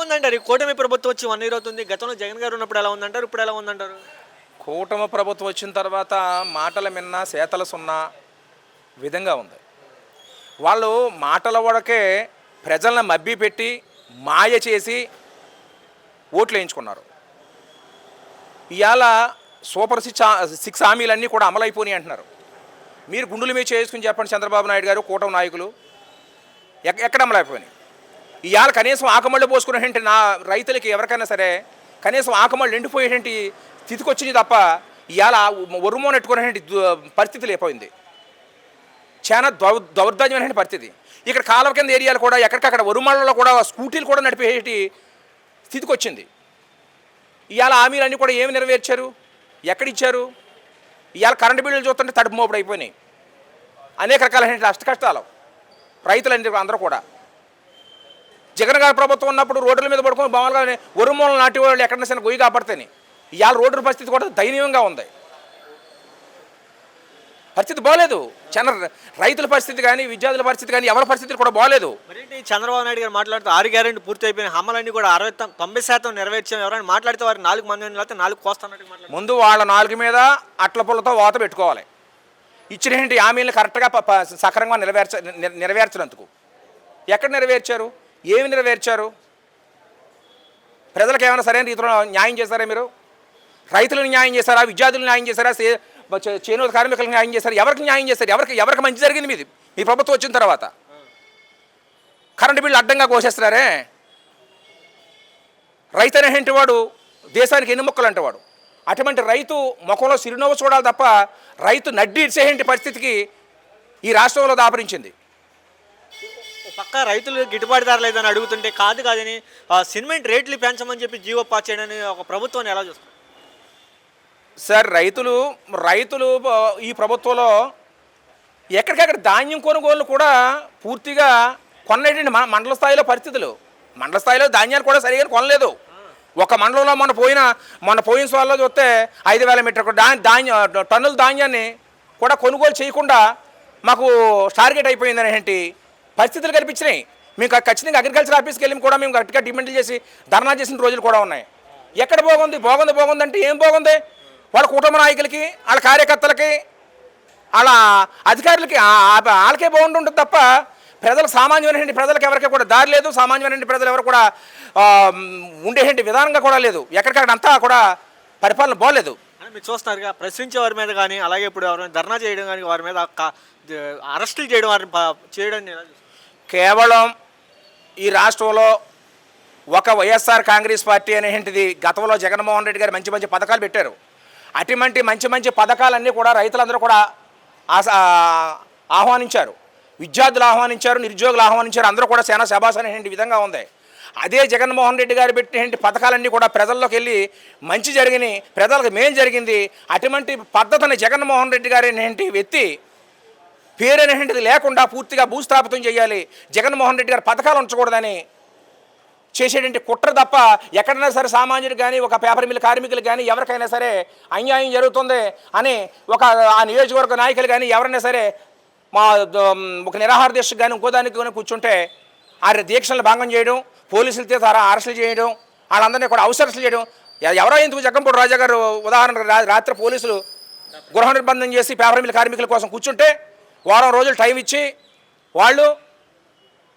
ఉందంటారు? ఈ కూటమి ప్రభుత్వం వచ్చి 1 ఇయర్ అవుతుంది. గతంలో జగన్ గారు ఉన్నప్పుడు ఎలా ఉందంటారు? ఇప్పుడు ఎలా ఉందంటారు? కూటమి ప్రభుత్వం వచ్చిన తర్వాత మాటల మిన్న చేతల సున్నా విధంగా ఉంది. వాళ్ళు మాటల వరకే ప్రజలను మభ్యపెట్టి మాయ చేసి ఓట్లు వేయించుకున్నారు. ఇవాళ సూపర్ సిక్స్ హామీలన్నీ కూడా అమలైపోయినాయి అంటున్నారు. మీరు గుండుల మీద చేసుకుని చెప్పండి, చంద్రబాబు నాయుడు గారు కూటమి నాయకులు ఎక్కడ అమలైపోయినాయి? ఇవాళ కనీసం ఆకమళ్ళు పోసుకునేటువంటి నా రైతులకి ఎవరికైనా సరే కనీసం ఆకమళ్ళు ఎండిపోయేటువంటి స్థితికి వచ్చింది తప్ప ఇవాళ ఒరుమో నెట్టుకునేటువంటి పరిస్థితి లేకపోయింది. చాలా దౌర్దార్యమైన పరిస్థితి. ఇక్కడ కాలువ కింద ఏరియాలు కూడా ఎక్కడికక్కడ ఒరుమళ్ళలో కూడా స్కూటీలు కూడా నడిపేటి స్థితికి వచ్చింది. ఇవాళ హామీలన్నీ కూడా ఏమి నెరవేర్చారు? ఎక్కడిచ్చారు? ఇవాళ కరెంటు బిల్లులు చూస్తుంటే తడుపు మోపుడు అయిపోయినాయి. అనేక రకాలైన అష్ట కష్టాలు రైతులందరూ అందరూ కూడా. జగన్ గారి ప్రభుత్వం ఉన్నప్పుడు రోడ్ల మీద పడుకొని మామూలుగా ఒరుమూలలు నాటి వాళ్ళు ఎక్కడైనా సరే గొయ్యి కాపాడితేనే. ఇవాళ రోడ్డు పరిస్థితి కూడా దయనీయంగా ఉంది. పరిస్థితి బాగలేదు. రైతుల పరిస్థితి కానీ విద్యార్థుల పరిస్థితి కానీ ఎవరి పరిస్థితులు కూడా బాగలేదు. మరేంటి చంద్రబాబు నాయుడు గారు మాట్లాడుతూ 6 గ్యారెంటీ పూర్తి అయిపోయిన హామీలన్నీ కూడా 90% నెరవేర్చాం. ఎవరైనా మాట్లాడితే వారు 4 మంది లేకపోతే 4 కోస్తాన్నట్టు మాట్లాడుతున్నారు. ముందు వాళ్ళ 4 మీద అట్ల పుల్లతో వాత పెట్టుకోవాలి. ఇచ్చినటువంటి హామీలను కరెక్ట్గా సక్రమంగా నెరవేర్చినందుకు ఎక్కడ నెరవేర్చారు? ఏమి నెరవేర్చారు? ప్రజలకు ఏమైనా సరైన రీతిలో న్యాయం చేశారా? మీరు రైతులకు న్యాయం చేశారా? విద్యార్థులకు న్యాయం చేశారా? చేనేత కార్మికులకు న్యాయం చేశారు? ఎవరికి న్యాయం చేశారు? ఎవరికి మంచి జరిగింది మీది మీ ప్రభుత్వం వచ్చిన తర్వాత? కరెంటు బిల్లు అడ్డంగా కోసేస్తున్నారే. రైతు అనేటువంటి వాడు దేశానికి ఎన్ని మొక్కలు అంటేవాడు. అటువంటి రైతు ముఖంలో సిరినవ్వు చూడాలి తప్ప రైతు నడ్డి ఇచ్చేటువంటి పరిస్థితికి ఈ రాష్ట్రంలో దాపరించింది. పక్క రైతులు గిట్టుబాటు ధర లేదని అడుగుతుంటే కాదని సిమెంట్ రేట్లు పెంచమని చెప్పి జీవో పాస్ చేయడని ఒక ప్రభుత్వాన్ని ఎలా చూస్తారు సార్? రైతులు ఈ ప్రభుత్వంలో ఎక్కడికక్కడ ధాన్యం కొనుగోలు కూడా పూర్తిగా కొనేటువంటి మండల స్థాయిలో పరిస్థితులు. మండల స్థాయిలో ధాన్యాలు కూడా సరిగా కొనలేదు. ఒక మండలంలో మొన్న పోయిన సార్లో చూస్తే 5,000 మీటర్ టన్నుల ధాన్యాన్ని కూడా కొనుగోలు చేయకుండా మాకు టార్గెట్ అయిపోయింది అనేటువంటి పరిస్థితులు కనిపించినాయి. మేము ఖచ్చితంగా అగ్రికల్చర్ ఆఫీస్కి వెళ్ళి కూడా మేము గట్టిగా డిమాండ్లు చేసి ధర్నా చేసిన రోజులు కూడా ఉన్నాయి. ఎక్కడ బాగుంది అంటే ఏం బాగుంది? వాళ్ళ కుటుంబ నాయకులకి, వాళ్ళ కార్యకర్తలకి, వాళ్ళ అధికారులకి వాళ్ళకే బాగుంటుంది తప్ప సామాన్యమైన ప్రజలకు ఎవరికి కూడా దారి లేదు. సామాన్యమైన ప్రజలు ఎవరు కూడా ఉండేటువంటి విధానంగా కూడా లేదు. ఎక్కడికక్కడ అంతా కూడా పరిపాలన బాగలేదు. మీరు చూస్తున్నారుగా, ప్రశ్నించే వారి మీద కానీ అలాగే ఇప్పుడు ఎవరైనా ధర్నా చేయడం కానీ వారి మీద అరెస్టులు చేయడం చేయడం కేవలం ఈ రాష్ట్రంలో ఒక వైఎస్ఆర్ కాంగ్రెస్ పార్టీ అనేటువంటిది గతంలో జగన్మోహన్ రెడ్డి గారు మంచి పథకాలు పెట్టారు. అటువంటి మంచి పథకాలన్నీ కూడా రైతులందరూ కూడా ఆహ్వానించారు. విద్యార్థులు ఆహ్వానించారు, నిరుద్యోగులు ఆహ్వానించారు. అందరూ కూడా సేనా శబాస్ అనేటువంటి విధంగా ఉంది. అదే జగన్మోహన్ రెడ్డి గారు పెట్టిన పథకాలన్నీ కూడా ప్రజల్లోకి వెళ్ళి మంచి జరిగినాయి, ప్రజలకు మేలు జరిగింది. అటువంటి పద్ధతిని జగన్మోహన్ రెడ్డి గారు అనేటువంటి వ్యక్తి పేరు అనేటువంటిది లేకుండా పూర్తిగా భూస్థాపితం చేయాలి, జగన్మోహన్ రెడ్డి గారు పథకాలు ఉంచకూడదని చేసేటువంటి కుట్ర తప్ప ఎక్కడైనా సరే సామాన్యుడు కానీ ఒక పేపర్ మిల్ కార్మికులు కానీ ఎవరికైనా సరే అన్యాయం జరుగుతుంది అని ఆ నియోజకవర్గ నాయకులు కానీ ఎవరైనా సరే ఒక నిరాహార దీక్షకు కానీ ఇంకో దానికి కానీ కూర్చుంటే ఆ దీక్షలను భంగం చేయడం, పోలీసులతో అరెస్టులు చేయడం, వాళ్ళందరినీ కూడా అరెస్టులు చేయడం. ఎవరో ఎందుకు జగ్గంపూడి రాజా గారు ఉదాహరణకు రాత్రి పోలీసులు గృహ నిర్బంధం చేసి పేపర్ మిల్ కార్మికుల కోసం కూర్చుంటే వారం రోజులు టైం ఇచ్చి వాళ్ళు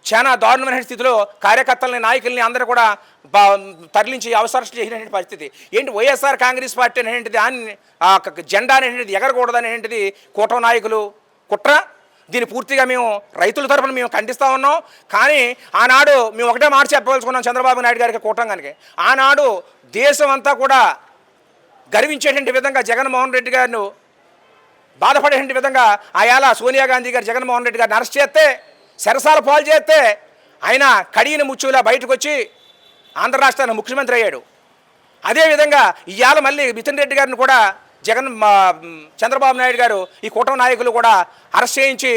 చాలా దారుణమైన స్థితిలో కార్యకర్తలని, నాయకుల్ని అందరూ కూడా తరలించి అరెస్ట్ చేసినటువంటి పరిస్థితి. ఏంటి వైఎస్ఆర్ కాంగ్రెస్ పార్టీ అనేటువంటిది జెండా అనేటువంటిది ఎగరకూడదనేటువంటిది కూటమి నాయకులు కుట్ర. దీన్ని పూర్తిగా మేము రైతుల తరఫున మేము ఖండిస్తూ ఉన్నాం. కానీ ఆనాడు మేము ఒకటే మాట చెప్పవలసుకున్నాం చంద్రబాబు నాయుడు గారికి, కూటమికి. ఆనాడు దేశం అంతా కూడా గర్వించేటువంటి విధంగా జగన్మోహన్ రెడ్డి గారిని బాధపడేటువంటి విధంగా ఆయాల సోనియా గాంధీ గారు జగన్మోహన్ రెడ్డి గారిని అరెస్ట్ చేస్తే, సరసాల పాలు చేస్తే ఆయన కడిగిన ముచ్చులా బయటకు వచ్చి ఆంధ్ర రాష్ట్రానికి ముఖ్యమంత్రి అయ్యాడు. అదేవిధంగా ఇవాళ మళ్ళీ మిథున్ రెడ్డి గారిని కూడా చంద్రబాబు నాయుడు గారు ఈ కూటమి నాయకులు కూడా అరెస్ట్ చేయించి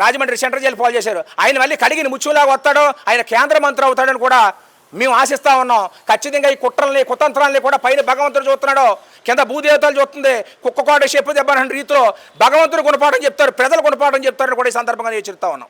రాజమండ్రి సెంట్రల్ జైలు పాలు చేశారు. ఆయన మళ్ళీ కడిగిన ముచ్చులాగా వస్తాడో, ఆయన కేంద్ర మంత్రి అవుతాడని కూడా మేము ఆశిస్తూ ఉన్నాం. ఖచ్చితంగా ఈ కుతంత్రాలని కూడా పైన భగవంతుడు చూస్తున్నాడో, కింద భూదేవతలు చూస్తుంది. కుక్కకోట చెప్పు దెబ్బ రీతిలో భగవంతుడు గుణపాఠం చెప్తారు, ప్రజలు గుణపాఠం చెప్తారని కూడా ఈ సందర్భంగా హెచ్చరిస్తా ఉన్నాం.